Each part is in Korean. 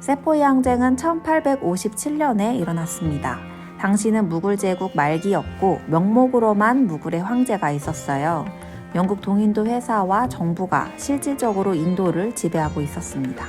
세포이 항쟁은 1857년에 일어났습니다. 당시는 무굴 제국 말기였고 명목으로만 무굴의 황제가 있었어요. 영국 동인도 회사와 정부가 실질적으로 인도를 지배하고 있었습니다.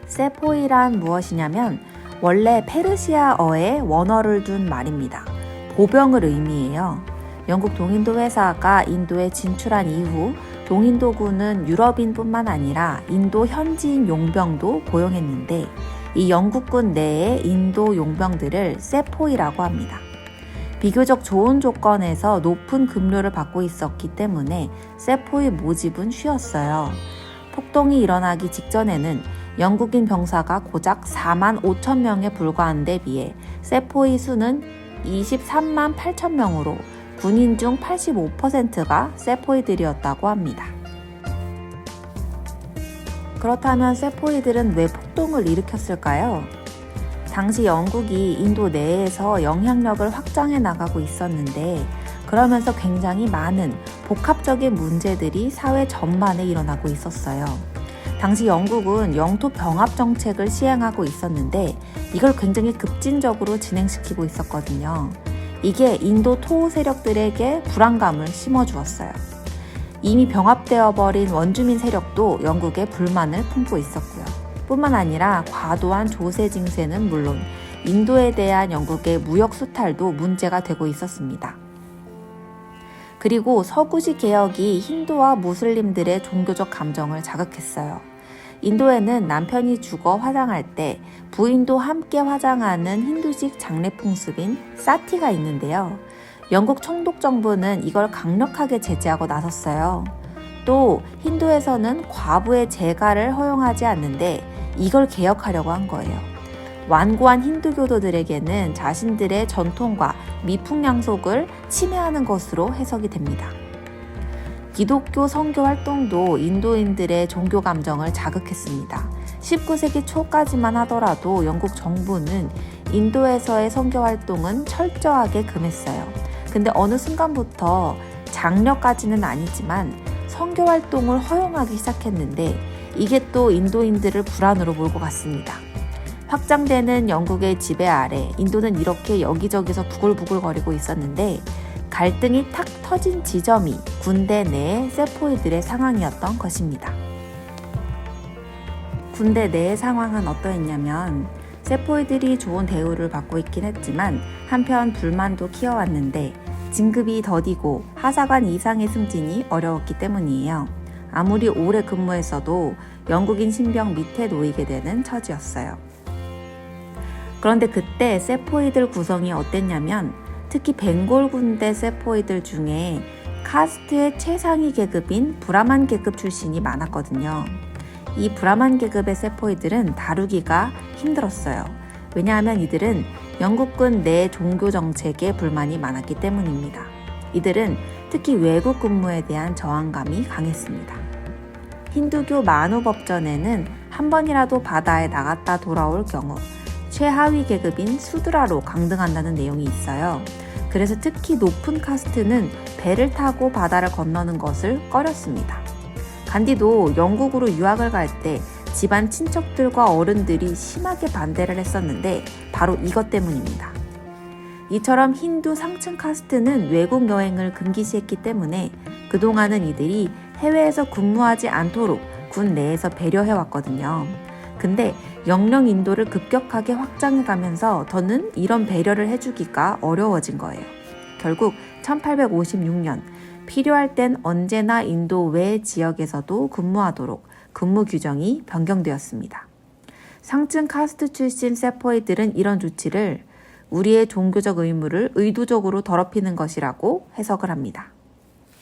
세포이란 무엇이냐면 원래 페르시아어에 원어를 둔 말입니다. 보병을 의미해요. 영국 동인도 회사가 인도에 진출한 이후 동인도군은 유럽인뿐만 아니라 인도 현지인 용병도 고용했는데 이 영국군 내의 인도 용병들을 세포이라고 합니다. 비교적 좋은 조건에서 높은 급료를 받고 있었기 때문에 세포이 모집은 쉬웠어요. 폭동이 일어나기 직전에는 영국인 병사가 고작 4만 5천 명에 불과한 데 비해 세포이 수는 23만 8천 명으로 군인 중 85%가 세포이들이었다고 합니다. 그렇다면 세포이들은 왜 폭동을 일으켰을까요? 당시 영국이 인도 내에서 영향력을 확장해 나가고 있었는데 그러면서 굉장히 많은 복합적인 문제들이 사회 전반에 일어나고 있었어요. 당시 영국은 영토 병합 정책을 시행하고 있었는데 이걸 굉장히 급진적으로 진행시키고 있었거든요. 이게 인도 토호 세력들에게 불안감을 심어주었어요. 이미 병합되어 버린 원주민 세력도 영국에 불만을 품고 있었고요. 뿐만 아니라 과도한 조세 징세는 물론 인도에 대한 영국의 무역 수탈도 문제가 되고 있었습니다. 그리고 서구식 개혁이 힌두와 무슬림들의 종교적 감정을 자극했어요. 인도에는 남편이 죽어 화장할 때 부인도 함께 화장하는 힌두식 장례 풍습인 사티가 있는데요. 영국 총독 정부는 이걸 강력하게 제재하고 나섰어요. 또 힌두에서는 과부의 재가를 허용하지 않는데 이걸 개혁하려고 한 거예요. 완고한 힌두교도들에게는 자신들의 전통과 미풍양속을 침해하는 것으로 해석이 됩니다. 기독교 선교 활동도 인도인들의 종교 감정을 자극했습니다. 19세기 초까지만 하더라도 영국 정부는 인도에서의 선교 활동은 철저하게 금했어요. 근데 어느 순간부터 장려까지는 아니지만 선교 활동을 허용하기 시작했는데 이게 또 인도인들을 불안으로 몰고 갔습니다. 확장되는 영국의 지배 아래 인도는 이렇게 여기저기서 부글부글거리고 있었는데 갈등이 탁 터진 지점이 군대 내의 세포이들의 상황이었던 것입니다. 군대 내의 상황은 어떠했냐면 세포이들이 좋은 대우를 받고 있긴 했지만 한편 불만도 키워왔는데 진급이 더디고 하사관 이상의 승진이 어려웠기 때문이에요. 아무리 오래 근무했어도 영국인 신병 밑에 놓이게 되는 처지였어요. 그런데 그때 세포이들 구성이 어땠냐면 특히 벵골 군대 세포이들 중에 카스트의 최상위 계급인 브라만 계급 출신이 많았거든요. 이 브라만 계급의 세포이들은 다루기가 힘들었어요. 왜냐하면 이들은 영국군 내 종교 정책에 불만이 많았기 때문입니다. 이들은 특히 외국 근무에 대한 저항감이 강했습니다. 힌두교 만우 법전에는 한 번이라도 바다에 나갔다 돌아올 경우 최하위 계급인 수드라로 강등한다는 내용이 있어요. 그래서 특히 높은 카스트는 배를 타고 바다를 건너는 것을 꺼렸습니다. 간디도 영국으로 유학을 갈 때 집안 친척들과 어른들이 심하게 반대를 했었는데 바로 이것 때문입니다. 이처럼 힌두 상층 카스트는 외국 여행을 금기시했기 때문에 그동안은 이들이 해외에서 근무하지 않도록 군 내에서 배려해왔거든요. 근데 영령 인도를 급격하게 확장해가면서 더는 이런 배려를 해주기가 어려워진 거예요. 결국 1856년 필요할 땐 언제나 인도 외 지역에서도 근무하도록 근무 규정이 변경되었습니다. 상층 카스트 출신 세포이들은 이런 조치를 우리의 종교적 의무를 의도적으로 더럽히는 것이라고 해석을 합니다.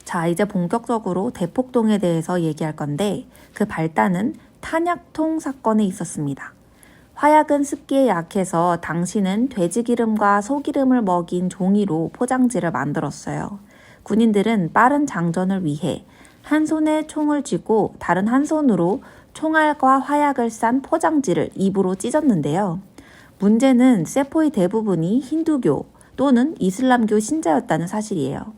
자, 이제 본격적으로 대폭동에 대해서 얘기할 건데 그 발단은 탄약통 사건에 있었습니다. 화약은 습기에 약해서 당시는 돼지기름과 소기름을 먹인 종이로 포장지를 만들었어요. 군인들은 빠른 장전을 위해 한 손에 총을 쥐고 다른 한 손으로 총알과 화약을 싼 포장지를 입으로 찢었는데요. 문제는 세포의 대부분이 힌두교 또는 이슬람교 신자였다는 사실이에요.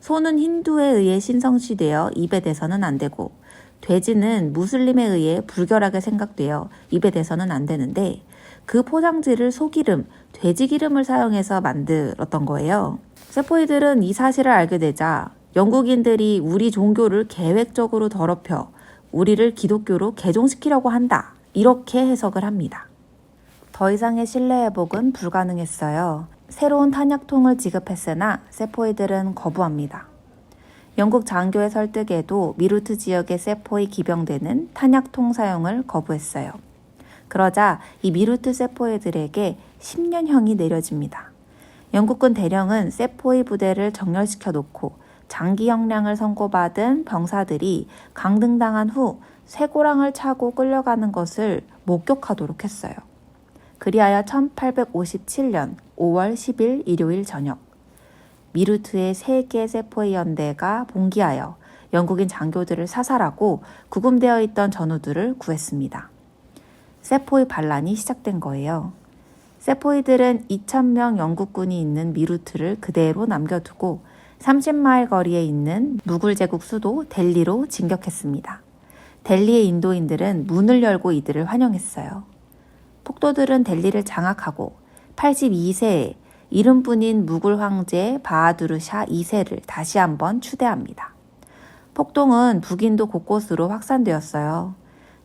손은 힌두에 의해 신성시되어 입에 대서는 안 되고 돼지는 무슬림에 의해 불결하게 생각되어 입에 대서는 안 되는데 그 포장지를 소기름, 돼지기름을 사용해서 만들었던 거예요. 세포이들은 이 사실을 알게 되자 영국인들이 우리 종교를 계획적으로 더럽혀 우리를 기독교로 개종시키려고 한다. 이렇게 해석을 합니다. 더 이상의 신뢰 회복은 불가능했어요. 새로운 탄약통을 지급했으나 세포이들은 거부합니다. 영국 장교의 설득에도 미루트 지역의 세포이 기병대는 탄약통 사용을 거부했어요. 그러자 이 미루트 세포이들에게 10년형이 내려집니다. 영국군 대령은 세포이 부대를 정렬시켜 놓고 장기 형량을 선고받은 병사들이 강등당한 후 쇠고랑을 차고 끌려가는 것을 목격하도록 했어요. 그리하여 1857년 5월 10일 일요일 저녁 미루트의 3개 세포이 연대가 봉기하여 영국인 장교들을 사살하고 구금되어 있던 전우들을 구했습니다. 세포이 반란이 시작된 거예요. 세포이들은 2,000명 영국군이 있는 미루트를 그대로 남겨두고 30마일 거리에 있는 무굴 제국 수도 델리로 진격했습니다. 델리의 인도인들은 문을 열고 이들을 환영했어요. 폭도들은 델리를 장악하고 82세에 이름뿐인 무굴 황제 바하두르샤 2세를 다시 한번 추대합니다. 폭동은 북인도 곳곳으로 확산되었어요.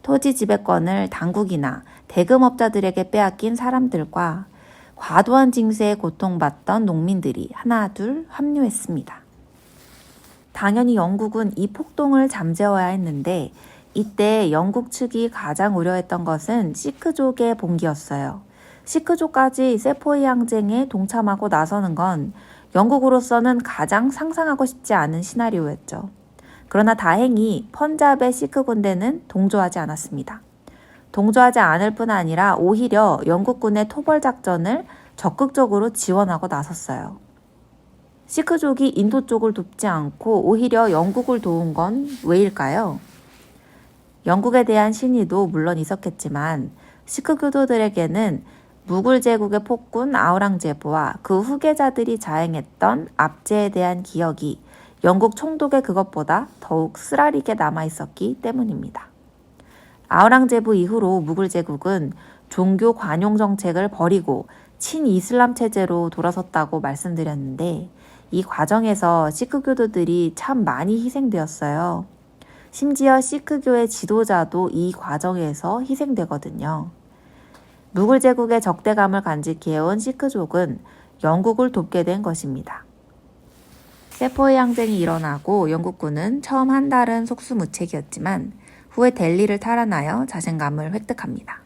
토지 지배권을 당국이나 대금업자들에게 빼앗긴 사람들과 과도한 징세에 고통받던 농민들이 하나둘 합류했습니다. 당연히 영국은 이 폭동을 잠재워야 했는데 이때 영국 측이 가장 우려했던 것은 시크족의 봉기였어요. 시크족까지 세포이 항쟁에 동참하고 나서는 건 영국으로서는 가장 상상하고 싶지 않은 시나리오였죠. 그러나 다행히 펀잡의 시크 군대는 동조하지 않았습니다. 동조하지 않을 뿐 아니라 오히려 영국군의 토벌 작전을 적극적으로 지원하고 나섰어요. 시크족이 인도 쪽을 돕지 않고 오히려 영국을 도운 건 왜일까요? 영국에 대한 신의도 물론 있었겠지만 시크 교도들에게는 무굴 제국의 폭군 아우랑제부와 그 후계자들이 자행했던 압제에 대한 기억이 영국 총독의 그것보다 더욱 쓰라리게 남아있었기 때문입니다. 아우랑제부 이후로 무굴 제국은 종교 관용 정책을 버리고 친이슬람 체제로 돌아섰다고 말씀드렸는데 이 과정에서 시크 교도들이 참 많이 희생되었어요. 심지어 시크교의 지도자도 이 과정에서 희생되거든요. 무굴 제국의 적대감을 간직해온 시크족은 영국을 돕게 된 것입니다. 세포이 항쟁이 일어나고 영국군은 처음 한 달은 속수무책이었지만 후에 델리를 탈환하여 자신감을 획득합니다.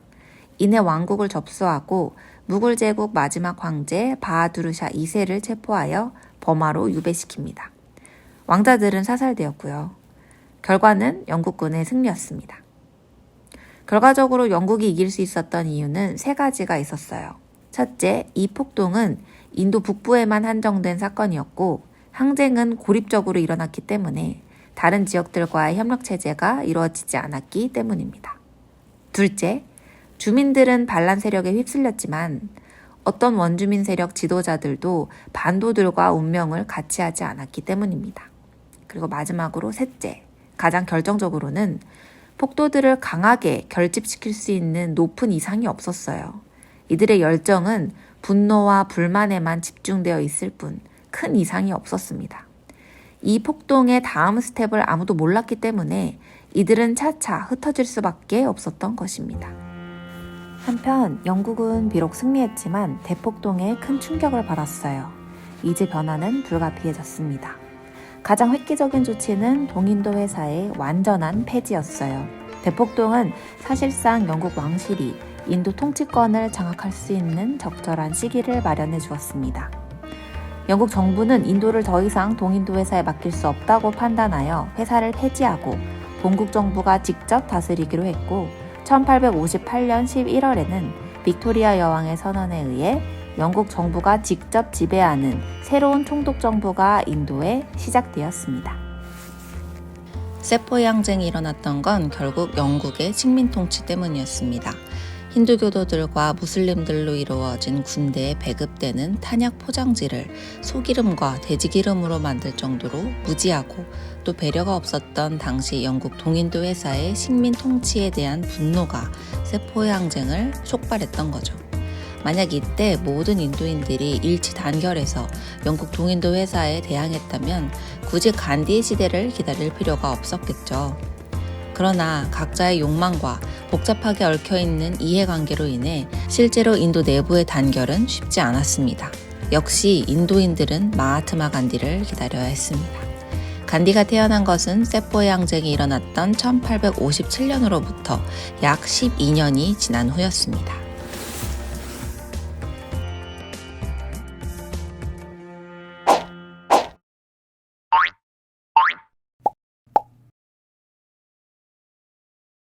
이내 왕국을 접수하고 무굴 제국 마지막 황제 바하두르샤 2세를 체포하여 버마로 유배시킵니다. 왕자들은 사살되었고요. 결과는 영국군의 승리였습니다. 결과적으로 영국이 이길 수 있었던 이유는 3가지가 있었어요. 첫째, 이 폭동은 인도 북부에만 한정된 사건이었고 항쟁은 고립적으로 일어났기 때문에 다른 지역들과의 협력체제가 이루어지지 않았기 때문입니다. 둘째, 주민들은 반란 세력에 휩쓸렸지만 어떤 원주민 세력 지도자들도 반도들과 운명을 같이 하지 않았기 때문입니다. 그리고 마지막으로 셋째, 가장 결정적으로는 폭도들을 강하게 결집시킬 수 있는 높은 이상이 없었어요. 이들의 열정은 분노와 불만에만 집중되어 있을 뿐 큰 이상이 없었습니다. 이 폭동의 다음 스텝을 아무도 몰랐기 때문에 이들은 차차 흩어질 수밖에 없었던 것입니다. 한편 영국은 비록 승리했지만 대폭동에 큰 충격을 받았어요. 이제 변화는 불가피해졌습니다. 가장 획기적인 조치는 동인도 회사의 완전한 폐지였어요. 대폭동은 사실상 영국 왕실이 인도 통치권을 장악할 수 있는 적절한 시기를 마련해 주었습니다. 영국 정부는 인도를 더 이상 동인도 회사에 맡길 수 없다고 판단하여 회사를 폐지하고 본국 정부가 직접 다스리기로 했고 1858년 11월에는 빅토리아 여왕의 선언에 의해 영국 정부가 직접 지배하는 새로운 총독 정부가 인도에 시작되었습니다. 세포이 항쟁이 일어났던 건 결국 영국의 식민 통치 때문이었습니다. 힌두교도들과 무슬림들로 이루어진 군대에 배급되는 탄약 포장지를 소기름과 돼지기름으로 만들 정도로 무지하고 또 배려가 없었던 당시 영국 동인도 회사의 식민 통치에 대한 분노가 세포의 항쟁을 촉발했던 거죠. 만약 이때 모든 인도인들이 일치 단결해서 영국 동인도 회사에 대항했다면 굳이 간디의 시대를 기다릴 필요가 없었겠죠. 그러나 각자의 욕망과 복잡하게 얽혀있는 이해관계로 인해 실제로 인도 내부의 단결은 쉽지 않았습니다. 역시 인도인들은 마하트마 간디를 기다려야 했습니다. 간디가 태어난 것은 세포의 항쟁이 일어났던 1857년으로부터 약 12년이 지난 후였습니다.